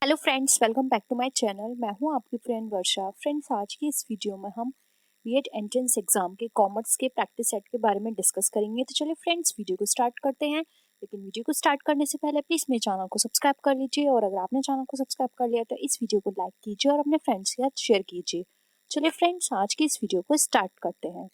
Hello friends, welcome back to my channel. मैं हूं आपकी फ्रेंड वर्षा। फ्रेंड्स, आज की इस वीडियो में हम बीएड एंट्रेंस एग्जाम के कॉमर्स के प्रैक्टिस सेट के बारे में डिस्कस करेंगे। तो चलिए फ्रेंड्स, वीडियो को स्टार्ट करते हैं। लेकिन वीडियो को स्टार्ट करने से पहले प्लीज़ मेरे चैनल को सब्सक्राइब कर लीजिए, और अगर आपने चैनल को सब्सक्राइब कर लिया तो इस वीडियो को लाइक कीजिए और अपने फ्रेंड्स के साथ शेयर कीजिए। चलिए फ्रेंड्स, आज की इस वीडियो को स्टार्ट करते हैं।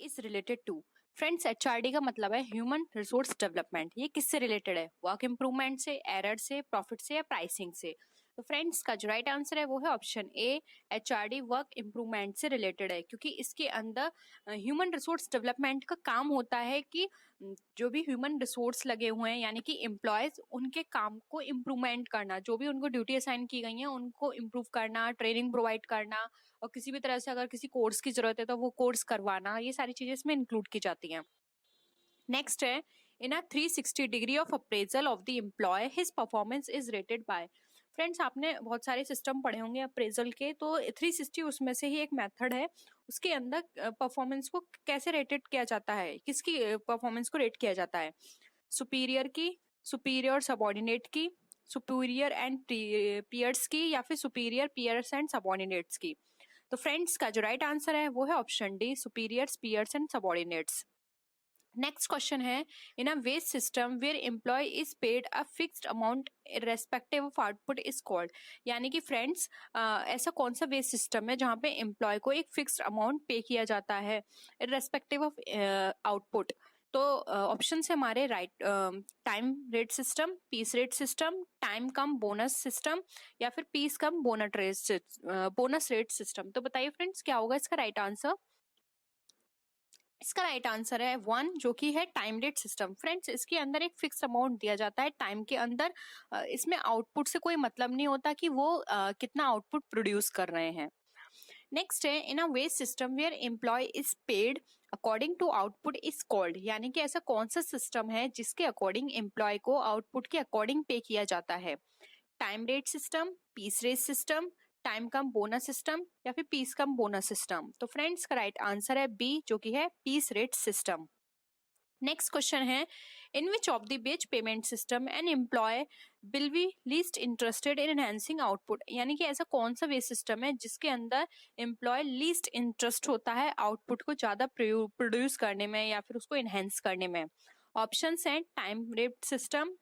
Is related to friends, HRD का मतलब है ह्यूमन रिसोर्स डेवलपमेंट। ये किससे रिलेटेड है? वर्क इंप्रूवमेंट से, एरर से, प्रॉफिट से या प्राइसिंग से? तो फ्रेंड्स, का जो राइट आंसर है वो है option A, HRD work improvement से रिलेटेड है, क्योंकि इसके अंदर ह्यूमन रिसोर्स डेवलपमेंट का काम होता है कि जो भी ह्यूमन रिसोर्स लगे हुए हैं यानी कि एम्प्लॉयज, उनके काम को इम्प्रूवमेंट करना, जो भी उनको ड्यूटी असाइन की गई है उनको इम्प्रूव करना, ट्रेनिंग प्रोवाइड करना, और किसी भी तरह से अगर किसी कोर्स की जरूरत है तो वो कोर्स करवाना, ये सारी चीजें इसमें इंक्लूड की जाती हैं। नेक्स्ट है, in a 360 degree of appraisal of the employee his performance is rated by. Friends, आपने बहुत सारे सिस्टम पढ़े होंगे अप्रेजल के, तो 360 उसमें से ही एक मेथड है। उसके अंदर परफॉर्मेंस को कैसे रेटेड किया जाता है, किसकी परफॉर्मेंस को रेट किया जाता है? सुपीरियर की, सुपीरियर सबॉर्डिनेट की, सुपीरियर एंड पीयर्स की, या फिर सुपीरियर पीयर्स एंड सबॉर्डिनेट्स की? तो फ्रेंड्स, का जो राइट आंसर है वो है option D, superiors, peers and subordinates. Next question है, in a wage system where employee is paid a fixed amount irrespective of output is called. यानी कि फ्रेंड्स, ऐसा कौन सा वेज सिस्टम है जहां पे एम्प्लॉय को एक फिक्स्ड अमाउंट पे किया जाता है इररेस्पेक्टिव ऑफ आउटपुट? तो ऑप्शन है हमारे right, time rate system, piece rate system, time cum bonus system, या फिर piece cum bonus rate system. तो बताइए फ्रेंड्स, क्या होगा इसका राइट आंसर? इसका राइट आंसर है वन, जो कि है टाइम रेट सिस्टम। फ्रेंड्स, इसके अंदर एक फिक्स अमाउंट दिया जाता है टाइम के अंदर। इसमें आउटपुट से कोई मतलब नहीं होता कि वो कितना आउटपुट प्रोड्यूस कर रहे हैं। नेक्स्ट है, in a wage system where employee is paid according to output is called. यानी कि ऐसा कौन सा सिस्टम है जिसके अकॉर्डिंग एम्प्लॉय को आउटपुट के अकॉर्डिंग पे किया जाता है? Time rate system, piece rate system, time cum bonus system, या फिर पीस कम बोनस सिस्टम? तो फ्रेंड्स, का राइट आंसर है बी, जो कि है piece rate system. Next question है, in which of the batch payment system an employee will be least interested in enhancing output. यानी कि ऐसा कौन सा बेस सिस्टम है जिसके अंदर एम्प्लॉय लीस्ट इंटरेस्ट होता है आउटपुट को ज्यादा प्रोड्यूस करने में या फिर उसको एनहेंस करने में? ऑप्शंस हैं time rate system,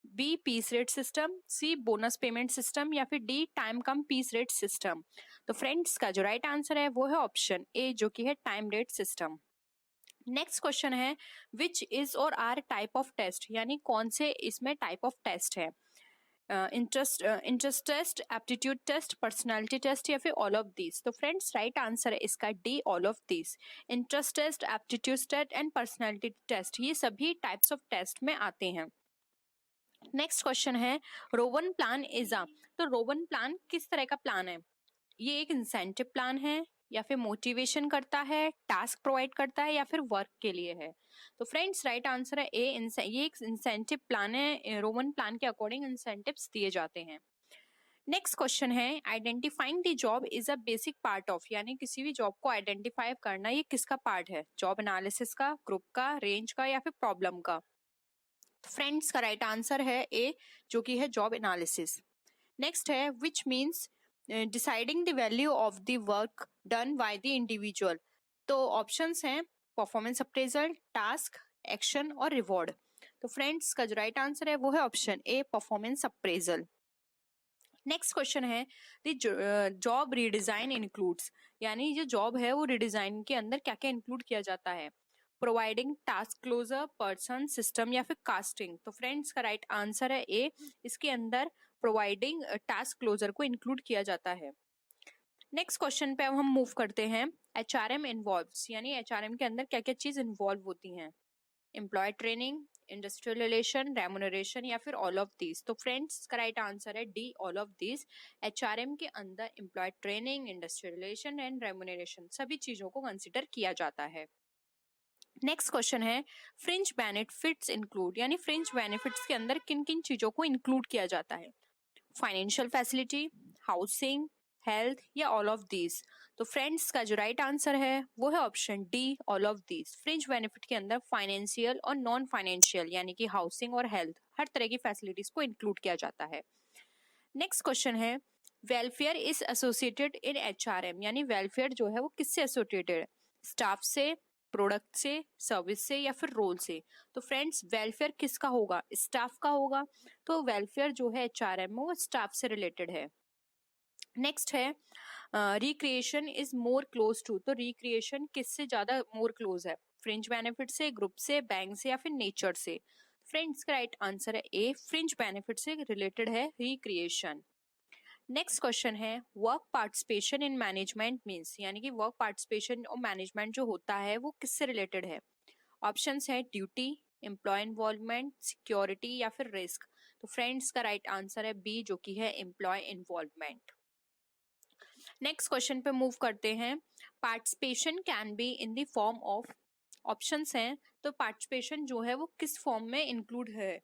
B piece rate system, C bonus payment system, या फिर D time cum piece rate system? तो फ्रेंड्स, का जो राइट आंसर है वो है ऑप्शन ए, जो कि है time rate system. Next question है, which is or are type of test. यानी कौन से इसमें टाइप ऑफ टेस्ट है? Interest test, aptitude test, personality test, या फिर ऑल ऑफ दीज? तो फ्रेंड्स, राइट आंसर है इसका D, all of these. Interest test, aptitude test and personality test, ये सभी टाइप्स ऑफ टेस्ट में आते हैं। नेक्स्ट क्वेश्चन है, रोवन प्लान इज अ। तो रोवन प्लान किस तरह का प्लान है? ये एक इंसेंटिव प्लान है, या फिर मोटिवेशन करता है, टास्क प्रोवाइड करता है, या फिर वर्क के लिए है? तो फ्रेंड्स, राइट आंसर है ए, ये एक इंसेंटिव प्लान है। रोवन प्लान के अकॉर्डिंग इंसेंटिव्स दिए जाते हैं। नेक्स्ट क्वेश्चन है, identifying the job is a basic part of. यानी किसी भी जॉब को आइडेंटिफाई करना ये किसका पार्ट है? जॉब एनालिसिस का, ग्रुप का, रेंज का, या फिर प्रॉब्लम का? फ्रेंड्स, का राइट आंसर है ए, जो कि है जॉब एनालिसिस। नेक्स्ट है, which means deciding the value of the work done by the individual. तो ऑप्शंस हैं परफॉर्मेंस अप्रेजल, टास्क, एक्शन और रिवॉर्ड। तो फ्रेंड्स, का जो राइट आंसर है वो है option A, performance appraisal. Next question है, द जॉब रीडिजाइन इंक्लूड्स। यानी जो जॉब है वो रिडिजाइन के अंदर क्या क्या इंक्लूड किया जाता है? Providing task closure, person, system, या फिर कास्टिंग? तो फ्रेंड्स, का राइट आंसर है ए, इसके अंदर प्रोवाइडिंग टास्क क्लोजर को इंक्लूड किया जाता है। नेक्स्ट क्वेश्चन पे अब हम मूव करते हैं, एचआरएम इन्वॉल्व्स। यानी एचआरएम के अंदर क्या क्या चीज इन्वॉल्व होती हैं? Employee training, industrial relation, remuneration, या फिर ऑल ऑफ दीज? तो फ्रेंड्स, का राइट आंसर है D, all of these. HRM के अंदर employee training, industrial relation and remuneration, सभी चीजों को कंसिडर किया जाता है। नेक्स्ट क्वेश्चन है, फ्रिंज बेनिफिट्स इंक्लूड। यानी फ्रिंज बेनिफिट्स के अंदर किन किन चीजों को इंक्लूड किया जाता है? फाइनेंशियल फैसिलिटी, हाउसिंग, हेल्थ, या ऑल ऑफ दीज? तो फ्रेंड्स का जो राइट आंसर है वो है option D, all of these. Fringe benefit के अंदर फाइनेंशियल और नॉन फाइनेंशियल यानी कि हाउसिंग और हेल्थ हर तरह की फैसिलिटीज को इंक्लूड किया जाता है। नेक्स्ट क्वेश्चन है, welfare is associated in HRM, यानी वेलफेयर जो है वो किससे एसोसिएटेड है? स्टाफ से, प्रोडक्ट से, सर्विस से या फिर रोल से? तो फ्रेंड्स वेलफेयर किसका होगा? स्टाफ का होगा। तो वेलफेयर जो है एचआरएम में वो स्टाफ से रिलेटेड है। नेक्स्ट है, recreation is more close to, तो रिक्रिएशन किससे ज्यादा मोर क्लोज है? फ्रिंज बेनिफिट से, ग्रुप से, बैंक से या फिर नेचर से? फ्रेंड्स का राइट आंसर है ए, फ्रिंज बेनिफिट से रिलेटेड है रिक्रिएशन। नेक्स्ट क्वेश्चन है, work participation in management means, यानी कि वर्क पार्टिसिपेशन और मैनेजमेंट जो होता है वो किससे रिलेटेड है? ऑप्शंस है ड्यूटी, एम्प्लॉय इन्वॉल्वमेंट, सिक्योरिटी या फिर रिस्क? तो फ्रेंड्स का राइट आंसर है बी, जो कि है एम्प्लॉय इन्वॉल्वमेंट। नेक्स्ट क्वेश्चन पे मूव करते हैं, participation can be in the form of, options हैं, तो पार्टिसिपेशन जो है वो किस फॉर्म में इंक्लूड है?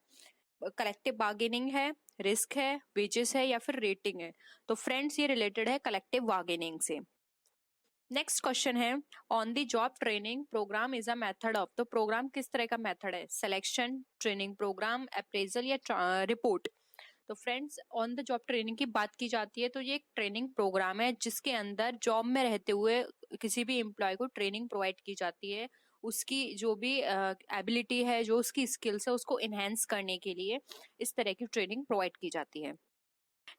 कलेक्टिव बार्गेनिंग है, रिस्क है, वेजेस है या फिर रेटिंग है? तो फ्रेंड्स ये रिलेटेड है कलेक्टिव बार्गेनिंग से। नेक्स्ट क्वेश्चन है, on the job training programme is a method of, तो प्रोग्राम किस तरह का मेथड है? सिलेक्शन, ट्रेनिंग प्रोग्राम, अप्रेजल या रिपोर्ट? तो friends on the job training की बात की जाती है तो ये एक ट्रेनिंग प्रोग्राम है जिसके अंदर जॉब में रहते हुए किसी भी एम्प्लॉय को ट्रेनिंग प्रोवाइड की जाती है, उसकी जो भी एबिलिटी है, जो उसकी स्किल्स है उसको इनहेंस करने के लिए इस तरह की ट्रेनिंग प्रोवाइड की जाती है।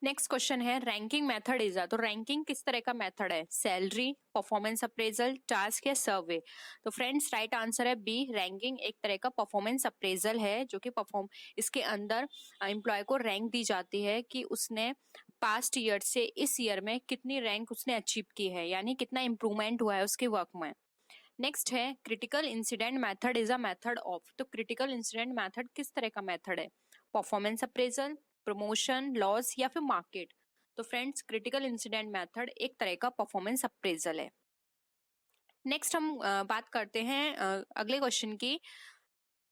नेक्स्ट क्वेश्चन है, रैंकिंग मेथड इज तो रैंकिंग किस तरह का मेथड है? सैलरी, परफॉर्मेंस अप्रेजल, टास्क या सर्वे? तो फ्रेंड्स राइट आंसर है बी, रैंकिंग एक तरह का परफॉर्मेंस अप्रेजल है जो कि इसके अंदर एम्प्लॉय को रैंक दी जाती है कि उसने पास्ट ईयर से इस ईयर में कितनी रैंक उसने अचीव की है, यानी कितना इंप्रूवमेंट हुआ है उसके वर्क में। नेक्स्ट है, critical incident method is a method of, तो क्रिटिकल इंसिडेंट मेथड किस तरह का मेथड है? परफॉर्मेंस अप्रेजल, प्रमोशन, लॉस या फिर मार्केट? तो फ्रेंड्स क्रिटिकल इंसिडेंट मेथड एक तरह का परफॉर्मेंस अप्रेजल है। नेक्स्ट हम बात करते हैं अगले क्वेश्चन की,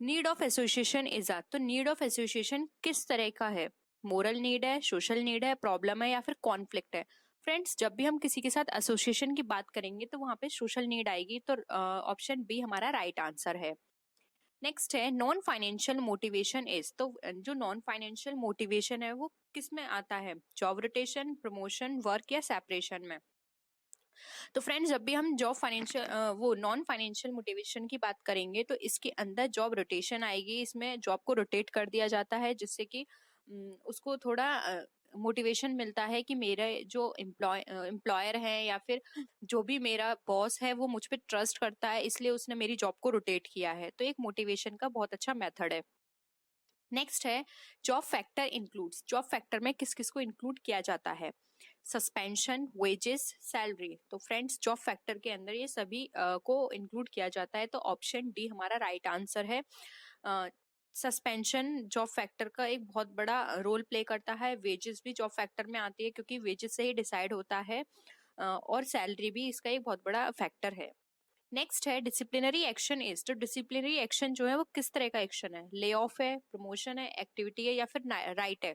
नीड ऑफ एसोसिएशन इज तो नीड ऑफ एसोसिएशन किस तरह का है? मोरल नीड है, सोशल नीड है, प्रॉब्लम है या फिर कॉन्फ्लिक्ट है? फ्रेंड्स जब भी हम किसी के साथ एसोसिएशन की बात करेंगे तो वहां पे सोशल नीड आएगी, तो ऑप्शन बी हमारा राइट आंसर है। नेक्स्ट है, नॉन फाइनेंशियल मोटिवेशन इज, तो जो नॉन फाइनेंशियल मोटिवेशन है वो किस में आता है? जॉब रोटेशन, प्रमोशन, वर्क या सेपरेशन में? तो फ्रेंड्स जब भी हम जॉब फाइनेंशियल वो नॉन फाइनेंशियल मोटिवेशन की बात करेंगे तो इसके अंदर जॉब रोटेशन आएगी, इसमें जॉब को रोटेट कर दिया जाता है जिससे कि उसको थोड़ा मोटिवेशन मिलता है कि मेरे जो एम्प्लॉयर है या फिर जो भी मेरा बॉस है वो मुझ पर ट्रस्ट करता है, इसलिए उसने मेरी जॉब को रोटेट किया है, तो एक मोटिवेशन का बहुत अच्छा मेथड है। नेक्स्ट है, job factor includes, job factor में किस किस को इंक्लूड किया जाता है? Suspension, wages, salary? तो फ्रेंड्स जॉब फैक्टर के अंदर ये सभी को इंक्लूड किया जाता है, तो ऑप्शन डी हमारा राइट आंसर है। सस्पेंशन जॉब फैक्टर का एक बहुत बड़ा रोल प्ले करता है, वेजेस भी जॉब फैक्टर में आती है क्योंकि वेजेस से ही डिसाइड होता है, और सैलरी भी इसका एक बहुत बड़ा फैक्टर है। नेक्स्ट है, डिसिप्लिनरी एक्शन इज, तो डिसिप्लिनरी एक्शन जो है वो किस तरह का एक्शन है? ले ऑफ है, प्रमोशन है, एक्टिविटी है या फिर राइट है?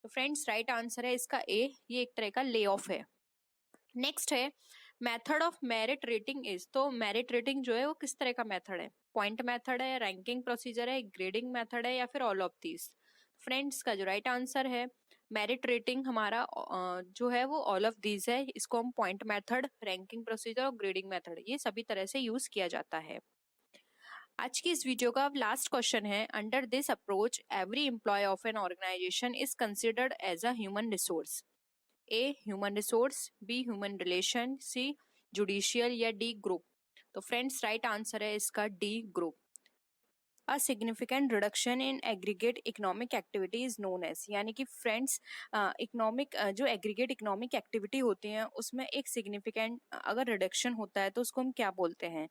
तो फ्रेंड्स राइट आंसर है इसका ए, ये एक तरह का ले ऑफ है। नेक्स्ट है, method of merit rating is, तो मेरिट रेटिंग जो है वो किस तरह का मेथड है? पॉइंट मेथड है, रैंकिंग प्रोसीजर है, ग्रेडिंग मेथड है या फिर ऑल ऑफ दीज? फ्रेंड्स का जो राइट आंसर है मेरिट रेटिंग हमारा जो है वो ऑल ऑफ दीज है, इसको हम पॉइंट मेथड, रैंकिंग प्रोसीजर और ग्रेडिंग मेथड ये सभी तरह से यूज किया जाता है। आज की इस वीडियो का लास्ट क्वेश्चन है, under this approach every employee of an organisation is considered as a human resource? A human resource, B human relation, C judicial या डी ग्रुप? तो फ्रेंड्स राइट आंसर है इसका D group. A significant reduction in aggregate economic activity is known as, यानी कि friends economic जो aggregate economic activity होती हैं उसमें एक सिग्निफिकेंट अगर रिडक्शन होता है तो उसको हम क्या बोलते हैं?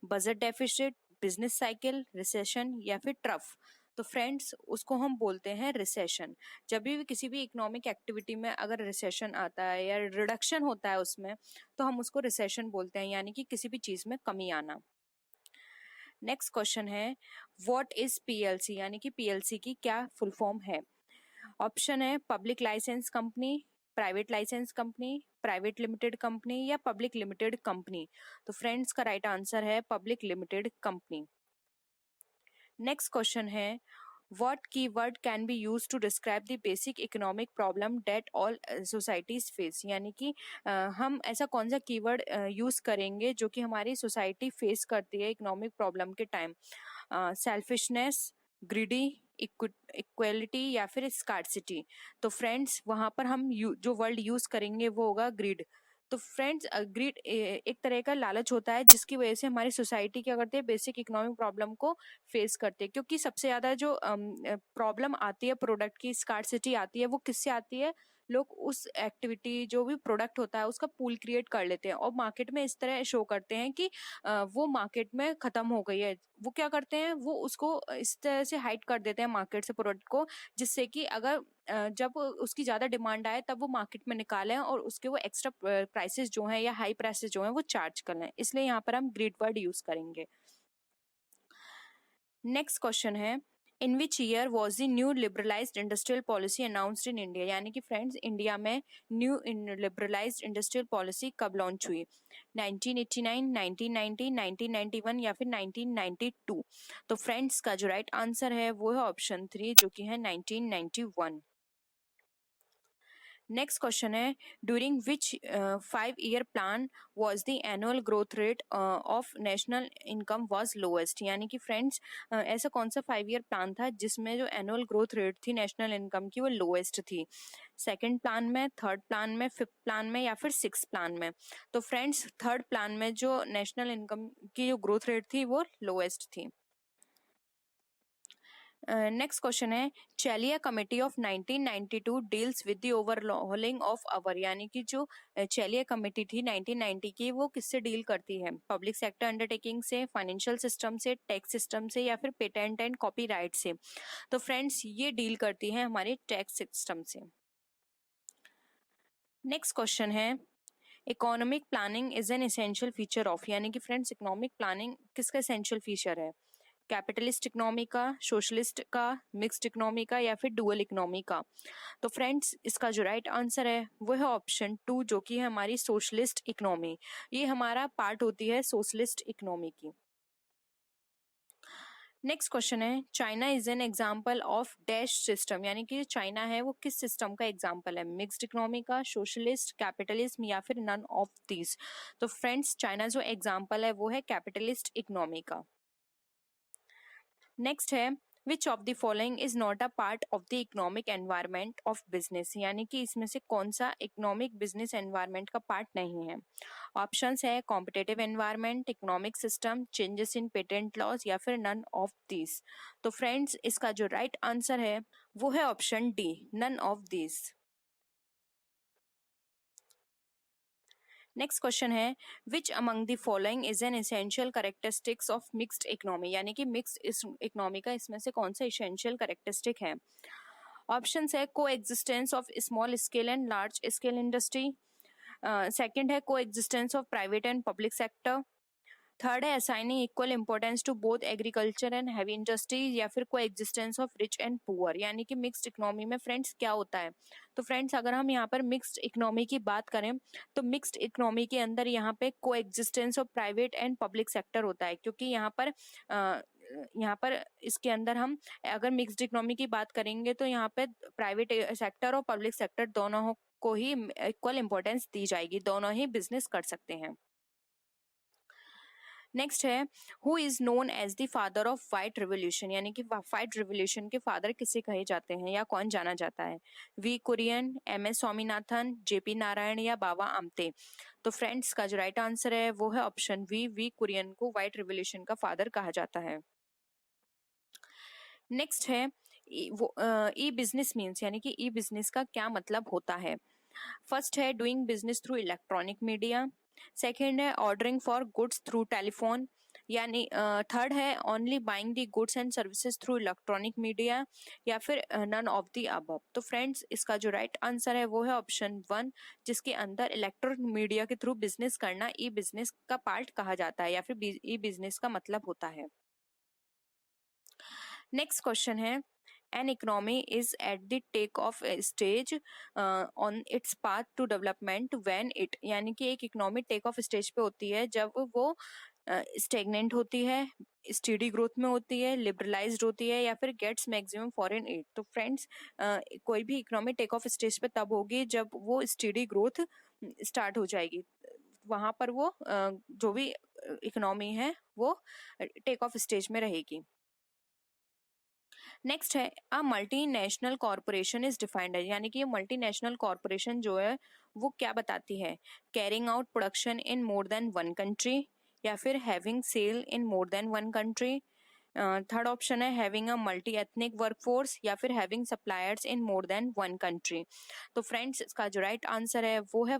Budget deficit, business cycle, recession या फिर ट्रफ? तो फ्रेंड्स उसको हम बोलते हैं रिसेशन। जब भी किसी भी इकोनॉमिक एक्टिविटी में अगर रिसेशन आता है या रिडक्शन होता है उसमें तो हम उसको रिसेशन बोलते हैं, यानी कि किसी भी चीज में कमी आना। नेक्स्ट क्वेश्चन है, व्हाट इज पीएलसी, यानी कि पीएलसी की क्या फुल फॉर्म है? ऑप्शन है public licence company, private licence company, private limited company या पब्लिक लिमिटेड कंपनी? तो फ्रेंड्स का राइट आंसर है public limited company. Next question है, what keyword can be used to describe the basic economic problem that all societies face? यानी कि हम ऐसा कौन सा कीवर्ड यूज करेंगे जो कि हमारी सोसाइटी फेस करती है इकोनॉमिक प्रॉब्लम के टाइम? सेल्फिशनेस, ग्रीडी, इक्वलिटी या फिर स्कार्सिटी? तो फ्रेंड्स वहां पर हम जो वर्ड यूज करेंगे वो होगा ग्रीड। तो फ्रेंड्स ग्रीड एक तरह का लालच होता है जिसकी वजह से हमारी सोसाइटी क्या करते हैं, बेसिक इकोनॉमिक प्रॉब्लम को फेस करते हैं। क्योंकि सबसे ज्यादा जो प्रॉब्लम आती है प्रोडक्ट की, स्कार्सिटी आती है, वो किससे आती है? लोग उस एक्टिविटी जो भी प्रोडक्ट होता है उसका पूल क्रिएट कर लेते हैं और मार्केट में इस तरह शो करते हैं कि वो मार्केट में खत्म हो गई है। वो क्या करते हैं, वो उसको इस तरह से हाइड कर देते हैं मार्केट से प्रोडक्ट को, जिससे कि अगर जब उसकी ज्यादा डिमांड आए तब वो मार्केट में निकालें और उसके वो एक्स्ट्रा प्राइसेस जो हैं या हाई प्राइसेस जो हैं वो चार्ज कर लें। इसलिए यहाँ पर हम ग्रीड वर्ड यूज करेंगे। नेक्स्ट क्वेश्चन है, in which year was the new liberalised industrial policy announced in India? यानी कि फ्रेंड्स इंडिया में न्यू लिबरलाइज्ड इंडस्ट्रियल पॉलिसी कब लॉन्च हुई? 1989, 1990, 1991 या फिर 1992? तो फ्रेंड्स का जो राइट आंसर है वो है ऑप्शन 3 जो कि है 1991। नेक्स्ट क्वेश्चन है, during which 5-year plan was the annual growth rate of national income was lowest? यानी कि फ्रेंड्स ऐसा कौन सा 5-year प्लान था जिसमें जो एनुअल ग्रोथ रेट थी नेशनल इनकम की वो लोएस्ट थी? सेकंड प्लान में, थर्ड प्लान में, फिफ्थ प्लान में या फिर सिक्स प्लान में? तो फ्रेंड्स थर्ड प्लान में जो नेशनल इनकम की जो ग्रोथ रेट थी वो लोएस्ट थी। नेक्स्ट क्वेश्चन है, Chelliah committee of 1992 deals with the overhauling of our? यानी कि जो चैलिया कमेटी थी 1990 की, वो किससे डील करती है? पब्लिक सेक्टर अंडरटेकिंग से, फाइनेंशियल सिस्टम से, टैक्स सिस्टम से या फिर पेटेंट एंड कॉपीराइट से? तो फ्रेंड्स ये डील करती है हमारे टैक्स सिस्टम से। नेक्स्ट क्वेश्चन है, economic planning is an essential feature of? यानी कि फ्रेंड्स इकोनॉमिक प्लानिंग किसका एसेंशियल फीचर है? कैपिटलिस्ट इकोनॉमी का, सोशलिस्ट का, मिक्स्ड इकोनॉमी का या फिर डुअल इकोनॉमी का? तो फ्रेंड्स इसका जो राइट आंसर है वो है ऑप्शन 2 जो कि है हमारी सोशलिस्ट इकोनॉमी। ये हमारा पार्ट होती है सोशलिस्ट इकोनॉमी की। नेक्स्ट क्वेश्चन है, China is an example of dash system? यानी कि चाइना है वो किस सिस्टम का एग्जाम्पल है? मिक्स्ड इकोनॉमी का, सोशलिस्ट, कैपिटलिज्म या फिर नन ऑफ दीज? तो फ्रेंड्स चाइना जो एग्जाम्पल है वो है कैपिटलिस्ट इकोनॉमी का। नेक्स्ट है, which of the following is not a part of the economic environment of business? यानी कि इसमें से कौन सा इकोनॉमिक बिजनेस एनवायरमेंट का पार्ट नहीं है? ऑप्शंस है competitive environment, economic system, changes in patent laws या फिर नन ऑफ दीज? तो फ्रेंड्स इसका जो राइट आंसर है वो है option D, none of these. Next question है, which among the following is an essential characteristics of mixed economy? यानी कि मिक्स्ड इकोनॉमी का इसमें से कौन सा एसेंशियल कैरेक्टरिस्टिक है? ऑप्शंस है coexistence of small scale and large scale industry, second है coexistence of private and public sector, third है assigning equal importance to both agriculture and heavy industries या फिर coexistence of rich and poor? यानी कि mixed economy में friends क्या होता है? तो फ्रेंड्स अगर हम यहाँ पर मिक्स्ड इकोनॉमी की बात करें तो मिक्स्ड इकोनॉमी के अंदर यहाँ पे को existence of private and public sector होता है। क्योंकि यहाँ पर इसके अंदर हम अगर मिक्स्ड इकोनॉमी की बात करेंगे तो यहाँ पे प्राइवेट सेक्टर और पब्लिक सेक्टर दोनों को ही इक्वल इंपॉर्टेंस दी जाएगी, दोनों ही बिजनेस कर सकते हैं। नेक्स्ट है, who is known as the father of white revolution? यानी कि व्हाइट रिवॉल्यूशन के फादर किसे कहे जाते हैं या कौन जाना जाता है? V Kurien, M S Swaminathan, JP Narayan या बाबा आमटे? तो फ्रेंड्स का जो राइट आंसर है वो है ऑप्शन वी कुरियन को व्हाइट रिवॉल्यूशन का फादर कहा जाता है। नेक्स्ट है, ई बिजनेस मीन्स? यानी कि ई बिजनेस का क्या मतलब होता है? फर्स्ट है doing business through electronic media, second है ordering for goods through telephone, यानी थर्ड है only buying the goods and services through electronic media या फिर नन ऑफ द अबव? तो फ्रेंड्स इसका जो राइट आंसर है वो है ऑप्शन 1 जिसके अंदर इलेक्ट्रॉनिक मीडिया के थ्रू बिजनेस करना ई बिजनेस का पार्ट कहा जाता है या फिर ई बिजनेस का मतलब होता है। नेक्स्ट क्वेश्चन है, An economy is at the take off stage on its path to development when it, यानी कि एक इकोनॉमी टेक ऑफ स्टेज पे होती है जब वो स्टेगनेंट होती है, स्टेडी ग्रोथ में होती है, लिबरलाइज्ड होती है, या फिर गेट्स मैक्सिमम फॉरेन एड। तो फ्रेंड्स कोई भी इकोनॉमी टेक ऑफ स्टेज पे तब होगी जब वो स्टेडी ग्रोथ स्टार्ट हो जाएगी, वहां पर वो जो भी इकोनॉमी है वो टेक ऑफ स्टेज में रहेगी। नेक्स्ट है a multinational corporation is defined है, यानी कि ये मल्टीनेशनल कॉरपोरेशन जो है वो क्या बताती है, carrying out production in more than one country, या फिर having sale in more than one country. Third option है having a multi ethnic workforce, या फिर having suppliers in more than one country. तो फ्रेंड्स इसका जो राइट आंसर है वो है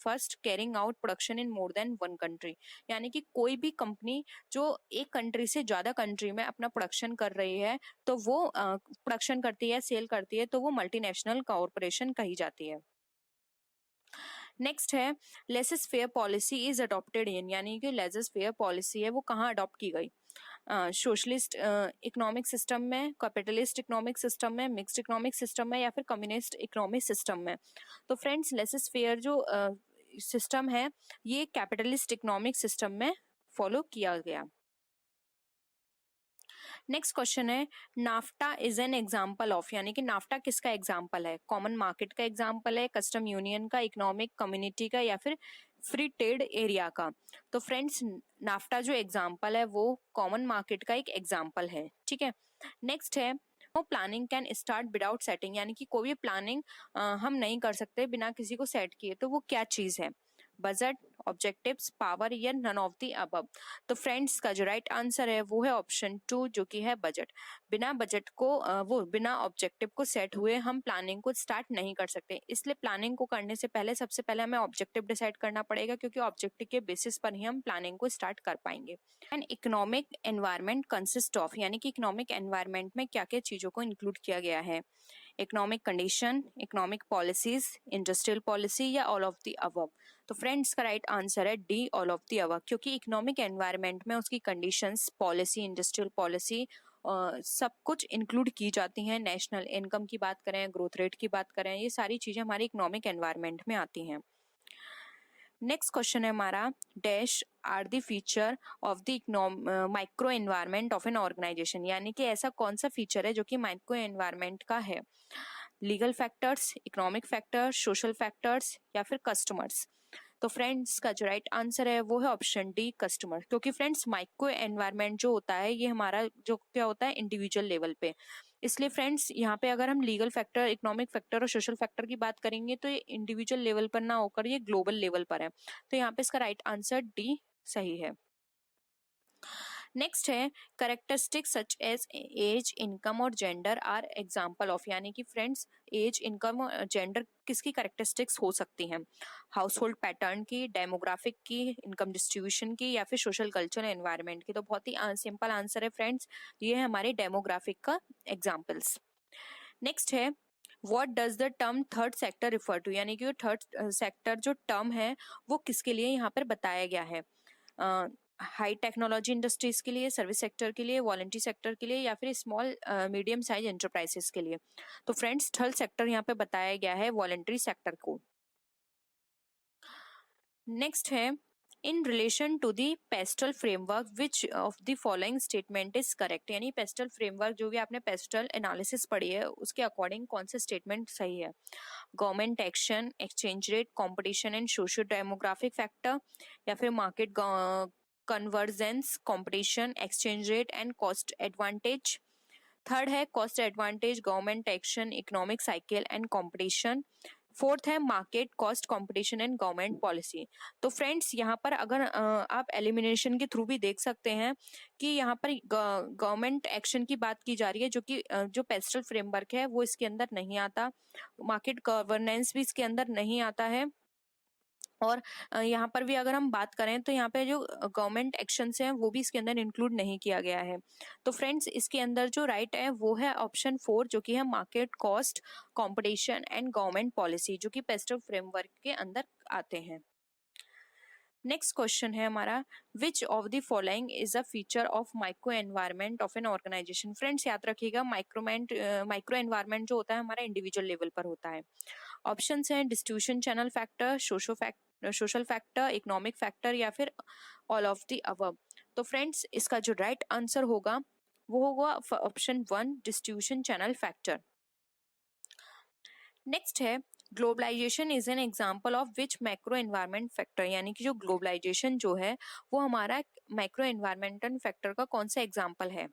first, carrying out production in more than one country, यानी कि कोई भी कंपनी जो एक कंट्री से ज्यादा कंट्री में अपना प्रोडक्शन कर रही है तो वो प्रोडक्शन करती है, सेल करती है, तो वो मल्टीनेशनल कॉरपोरेशन कही जाती है। नेक्स्ट है laces fair policy is adopted in, यानी कि लेसेस फेयर पॉलिसी है वो कहाँ अडॉप्ट की गई, सोशलिस्ट इकोनॉमिक सिस्टम में, कैपिटलिस्ट इकोनॉमिक सिस्टम में, मिक्स्ड इकोनॉमिक सिस्टम में, या फिर कम्युनिस्ट इकोनॉमिक सिस्टम में। तो फ्रेंड्स लेसेस फेयर जो सिस्टम है ये कैपिटलिस्ट इकोनॉमिक सिस्टम में फॉलो किया गया। नेक्स्ट क्वेश्चन है NAFTA is an example of, यानी कि नाफ्टा किसका एग्जाम्पल है, कॉमन मार्केट का एग्जाम्पल है, कस्टम यूनियन का, इकोनॉमिक कम्युनिटी का, या फिर फ्री ट्रेड एरिया का। तो फ्रेंड्स नाफ्टा जो एग्जाम्पल है वो कॉमन मार्केट का एक एग्जाम्पल है, ठीक है। नेक्स्ट है no planning can start without setting, यानी कि कोई भी प्लानिंग हम नहीं कर सकते बिना किसी को सेट किए, तो वो क्या चीज है, बजट, ऑब्जेक्टिव्स, पावर, या नन ऑफ द अबव। तो फ्रेंड्स का जो राइट आंसर है वो है ऑप्शन 2 जो कि है बजट। बिना बजट को वो बिना ऑब्जेक्टिव को सेट हुए हम प्लानिंग को स्टार्ट नहीं कर सकते, इसलिए प्लानिंग को करने से पहले सबसे पहले हमें ऑब्जेक्टिव डिसाइड करना पड़ेगा, क्योंकि ऑब्जेक्टिव के बेसिस पर ही हम प्लानिंग को स्टार्ट कर पाएंगे। And economic environment consist of, यानी कि इकोनॉमिक एनवायरनमेंट में क्या क्या चीजों को इंक्लूड किया गया है, economic condition, economic policies, industrial policy, या ऑल ऑफ द अबव। तो फ्रेंड्स का राइट आंसर है D, all of the above, क्योंकि इकोनॉमिक एनवायरनमेंट में उसकी कंडीशंस, पॉलिसी, इंडस्ट्रियल पॉलिसी सब कुछ इंक्लूड की जाती हैं। नेशनल इनकम की बात करें, ग्रोथ रेट की बात करें, ये सारी चीजें हमारी इकोनॉमिक एनवायरनमेंट में आती हैं। नेक्स्ट क्वेश्चन है हमारा dash are the feature of the micro environment of an organisation, यानी कि ऐसा कौन सा फीचर है जो कि माइक्रो एनवायरनमेंट का है, legal factors, economic factors, social factors, या फिर कस्टमर्स। तो फ्रेंड्स का जो राइट आंसर है वो है ऑप्शन डी, कस्टमर, क्योंकि फ्रेंड्स माइक्रो एनवायरनमेंट जो होता है ये हमारा जो क्या होता है इंडिविजुअल लेवल पे, इसलिए फ्रेंड्स यहाँ पे अगर हम लीगल फैक्टर, इकोनॉमिक फैक्टर और सोशल फैक्टर की बात करेंगे तो ये इंडिविजुअल लेवल पर ना होकर ये ग्लोबल लेवल पर है, तो यहाँ पे इसका राइट आंसर डी सही है। नेक्स्ट है characteristics such as age, income और जेंडर आर एग्जाम्पल ऑफ, यानी कि फ्रेंड्स एज, इनकम और जेंडर किसकी करेक्टरिस्टिक्स हो सकती हैं, हाउस होल्ड पैटर्न की, डेमोग्राफिक की, इनकम डिस्ट्रीब्यूशन की, या फिर सोशल कल्चर एनवायरनमेंट की। तो बहुत ही सिंपल आंसर है फ्रेंड्स, ये है हमारे डेमोग्राफिक का एग्जाम्पल्स। नेक्स्ट है what does the term third sector refer to, यानी कि थर्ड सेक्टर जो टर्म है वो किसके लिए यहाँ पर बताया गया है, हाई टेक्नोलॉजी इंडस्ट्रीज के लिए, सर्विस सेक्टर के लिए, वॉलंटरी सेक्टर के लिए, या फिर स्मॉल मीडियम साइज एंटरप्राइजेस के लिए। तो फ्रेंड्स थर्ड सेक्टर यहाँ पे बताया गया है वॉलंटरी सेक्टर को। नेक्स्ट है in relation to the PESTEL framework which of the following statement is correct, यानी पेस्टल फ्रेमवर्क जो भी आपने पेस्टल एनालिसिस पढ़ी है उसके अकॉर्डिंग कौन सा स्टेटमेंट सही है, government action, exchange rate, competition and socio demographic factor, या फिर market convergence, competition, exchange rate and cost advantage. Third है cost advantage, government action, economic cycle and competition. Fourth है market cost, competition and government policy. तो friends यहाँ पर अगर आप elimination के थ्रू भी देख सकते हैं कि यहाँ पर गवर्नमेंट एक्शन की बात की जा रही है, जो कि जो पेस्टल फ्रेमवर्क है वो इसके अंदर नहीं आता, मार्केट गवर्नेंस भी इसके अंदर नहीं आता है, और यहाँ पर भी अगर हम बात करें तो यहाँ पे जो गवर्नमेंट एक्शंस हैं वो भी इसके अंदर इंक्लूड नहीं किया गया है। तो फ्रेंड्स इसके अंदर जो राइट है वो है ऑप्शन 4 जो कि है market cost, competition and government policy, जो कि पेस्टल फ्रेमवर्क के अंदर आते हैं। नेक्स्ट क्वेश्चन है हमारा, which of the following is a feature of micro environment of an organisation. Friends याद रखिएगा, माइक्रो एनवायरनमेंट जो होता है हमारा इंडिविजुअल लेवल पर होता है। ऑप्शंस हैं distribution channel factor, social factor, economic factor या फिर ऑल ऑफ द अबव। तो फ्रेंड्स इसका जो राइट आंसर होगा वो होगा option 1 distribution channel factor. Next है globalisation is an example of which macro environment factor, यानी कि जो ग्लोबलाइजेशन जो है वो हमारा मैक्रो एनवायरमेंटल फैक्टर का कौन सा एग्जाम्पल है,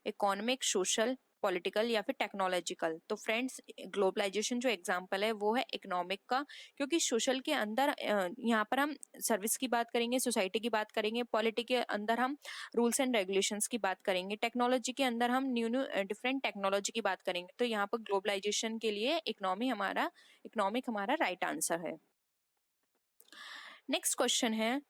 इकोनॉमिक, सोशल, पॉलिटिकल या फिर टेक्नोलॉजिकल। तो फ्रेंड्स ग्लोबलाइजेशन जो एग्जांपल है वो है इकोनॉमिक का, क्योंकि सोशल के अंदर यहाँ पर हम सर्विस की बात करेंगे, सोसाइटी की बात करेंगे, पॉलिटी के अंदर हम रूल्स एंड रेगुलेशंस की बात करेंगे, टेक्नोलॉजी के अंदर हम न्यू न्यू डिफरेंट टेक्नोलॉजी की बात करेंगे। तो यहाँ पर ग्लोबलाइजेशन के लिए इकोनॉमिक हमारा राइट आंसर है। नेक्स्ट क्वेश्चन है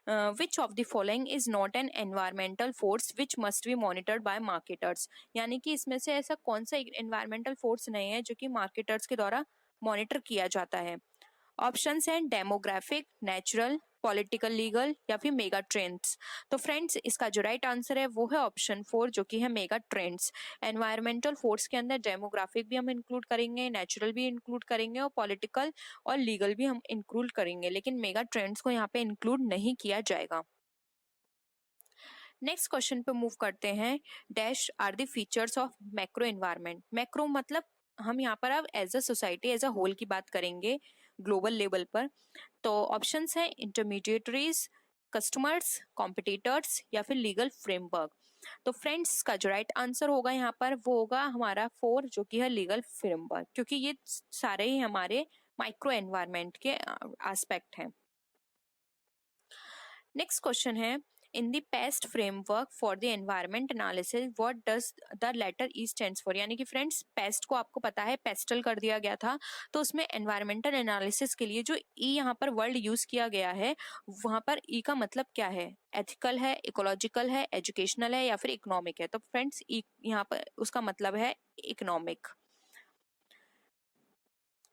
which of the following is not an environmental force which must be monitored by marketers, यानी कि इसमें से ऐसा कौन सा एनवायरमेंटल फोर्स नहीं है जो कि मार्केटर्स के द्वारा मॉनिटर किया जाता है। ऑप्शंस हैं डेमोग्राफिक, नेचुरल, पॉलिटिकल, लीगल या फिर मेगा ट्रेंड्स। तो फ्रेंड्स इसका जो राइट आंसर है वो है ऑप्शन 4 जो कि है मेगा ट्रेंड्स। एनवायरमेंटल फोर्स के अंदर डेमोग्राफिक भी हम इंक्लूड करेंगे, नेचुरल भी इंक्लूड करेंगे और पॉलिटिकल और लीगल भी हम इंक्लूड करेंगे, लेकिन मेगा ट्रेंड्स को यहाँ पे इंक्लूड नहीं किया जाएगा। नेक्स्ट क्वेश्चन पे मूव करते हैं, dash are the features of macro environment. Macro मतलब हम यहाँ पर अब as a society as a whole की बात करेंगे ग्लोबल लेवल पर। तो ऑप्शंस हैं इंटरमीडिएटरीज, कस्टमर्स, कॉम्पिटिटर्स या फिर लीगल फ्रेमवर्क। तो फ्रेंड्स का जो राइट आंसर होगा यहाँ पर वो होगा हमारा 4 जो कि है लीगल फ्रेमवर्क, क्योंकि ये सारे ही हमारे माइक्रो एनवायरनमेंट के एस्पेक्ट हैं। नेक्स्ट क्वेश्चन है, in the PEST framework for the environment analysis what does the letter E stands for, यानी कि फ्रेंड्स पेस्ट को आपको पता है पेस्टल कर दिया गया था, तो उसमें एनवायरमेंटल एनालिसिस के लिए जो ई यहाँ पर वर्ड यूज किया गया है वहां पर ई का मतलब क्या है, एथिकल है, इकोलॉजिकल है, एजुकेशनल है या फिर इकोनॉमिक है। तो फ्रेंड्स ई यहाँ पर उसका मतलब है इकोनॉमिक।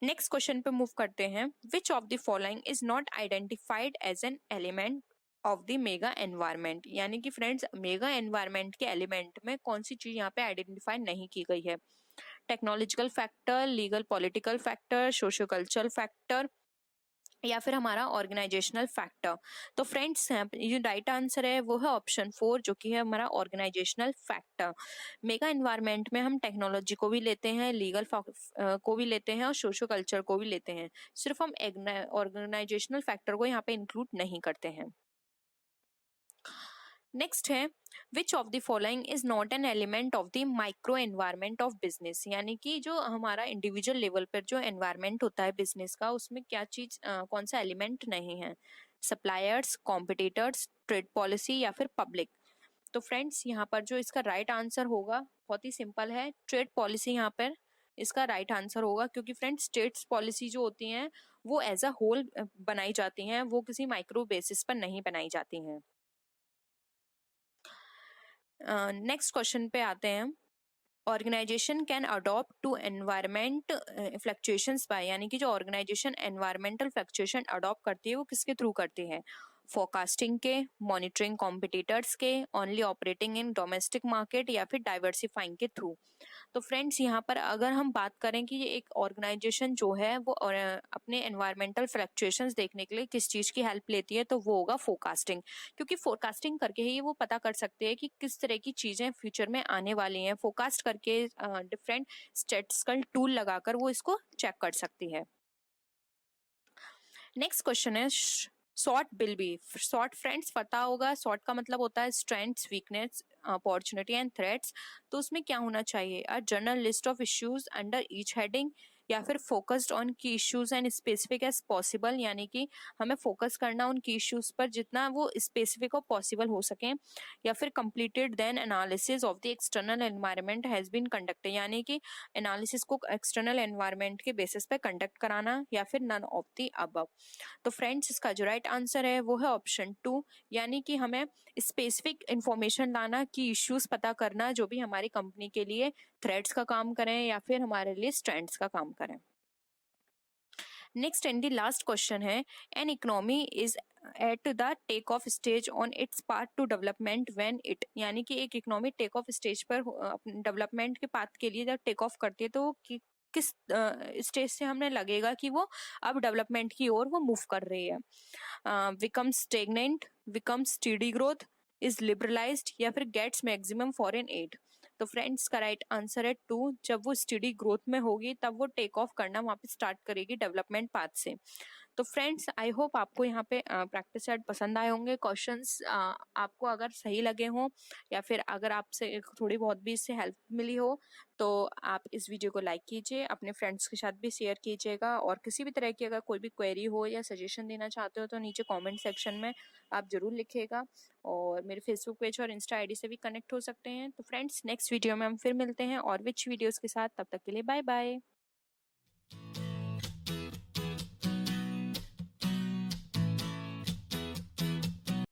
नेक्स्ट क्वेश्चन पे मूव करते हैं, which of the following is not identified as an element of the mega environment, यानी कि फ्रेंड्स मेगा एनवायरमेंट के एलिमेंट में कौन सी चीज यहाँ पे आइडेंटिफाई नहीं की गई है, technological factor, legal political factor, socio cultural factor या फिर हमारा ऑर्गेनाइजेशनल फैक्टर। तो फ्रेंड्स ये राइट आंसर है वो है ऑप्शन 4 जो कि है हमारा ऑर्गेनाइजेशनल फैक्टर। मेगा एनवायरनमेंट में हम टेक्नोलॉजी को भी लेते हैं, लीगल को भी लेते हैं और सोशो कल्चर को भी लेते हैं, सिर्फ हम ऑर्गेनाइजेशनल फैक्टर को यहाँ पे इंक्लूड नहीं करते हैं। नेक्स्ट है which of the following is not an element of the micro environment of business, यानी कि जो हमारा इंडिविजुअल लेवल पर जो एनवायरमेंट होता है बिजनेस का उसमें क्या चीज कौन सा एलिमेंट नहीं है, सप्लायर्स, कॉम्पिटिटर्स, ट्रेड पॉलिसी या फिर पब्लिक। तो फ्रेंड्स यहाँ पर जो इसका राइट आंसर होगा बहुत ही सिंपल है, ट्रेड पॉलिसी यहाँ पर इसका राइट आंसर होगा, क्योंकि फ्रेंड्स स्टेट्स पॉलिसी जो होती हैं वो एज अ होल बनाई जाती हैं, वो किसी माइक्रो बेसिस पर नहीं बनाई जाती हैं। नेक्स्ट क्वेश्चन पे आते हैं, organisation can adopt to environment fluctuations by, यानी कि जो ऑर्गेनाइजेशन एनवायरमेंटल फ्लक्चुएशन अडॉप्ट करती है वो किसके थ्रू करती है, फोरकास्टिंग के, मॉनिटरिंग कॉम्पिटिटर्स के, only operating in domestic market या फिर डाइवर्सिफाइंग के थ्रू। तो फ्रेंड्स यहाँ पर अगर हम बात करें कि ये एक ऑर्गेनाइजेशन जो है वो अपने एनवायरमेंटल फ्लक्चुएशंस देखने के लिए किस चीज़ की हेल्प लेती है, तो वो होगा फोरकास्टिंग, क्योंकि फोरकास्टिंग करके ही वो पता कर सकते हैं कि किस तरह की चीज़ें फ्यूचर में आने वाली हैं, फोरकास्ट करके डिफरेंट स्टैटिस्टिकल टूल लगाकर वो इसको चेक कर सकती है। नेक्स्ट क्वेश्चन है SWOT will be, SWOT friends पता होगा, सॉर्ट का मतलब होता है strengths, weakness, opportunity and threats. तो उसमें क्या होना चाहिए, a general list of issues under each heading या फिर focused on key issues and specific as possible, यानी कि हमें फोकस करना उन की इश्यूज पर जितना वो स्पेसिफिक और पॉसिबल हो सके, या फिर completed then analysis of the external environment has been conducted, यानी कि एनालिसिस को एक्सटर्नल एनवायरनमेंट के बेसिस पे कंडक्ट कराना, या फिर नन ऑफ द अबव। तो फ्रेंड्स इसका जो राइट आंसर है वो है ऑप्शन 2, यानी कि हमें स्पेसिफिक इंफॉर्मेशन लाना, की इश्यूज पता करना जो भी हमारी कंपनी के लिए थ्रेड्स का काम करें या फिर हमारे लिए स्ट्रेंथ्स का काम करें। Next and the last question है, an economy is at the take off stage on its path to development when it, यानी कि एक इकोनॉमी टेक ऑफ स्टेज पर डेवलपमेंट के पाथ के लिए जब टेक ऑफ करती है तो किस स्टेज से हमें लगेगा कि वो अब डेवलपमेंट की ओर वो मूव कर रही है। Become stagnant, become steady growth, is liberalised, या फिर गेट्स मैक्सिमम फॉरेन एड। तो फ्रेंड्स का राइट आंसर है 2। जब वो स्टडी ग्रोथ में होगी तब वो टेक ऑफ करना वहां पे स्टार्ट करेगी डेवलपमेंट पाथ से। तो फ्रेंड्स आई होप आपको यहाँ पे प्रैक्टिस सेट पसंद आए होंगे। क्वेश्चंस आपको अगर सही लगे हों या फिर अगर आपसे थोड़ी बहुत भी इससे हेल्प मिली हो तो आप इस वीडियो को लाइक कीजिए, अपने फ्रेंड्स के साथ भी शेयर कीजिएगा, और किसी भी तरह की अगर कोई भी क्वेरी हो या सजेशन देना चाहते हो तो नीचे कमेंट सेक्शन में आप जरूर लिखिएगा, और मेरे फेसबुक पेज और इंस्टा आईडी से भी कनेक्ट हो सकते हैं। तो फ्रेंड्स नेक्स्ट वीडियो में हम फिर मिलते हैं और विच वीडियोस के साथ, तब तक के लिए बाय बाय।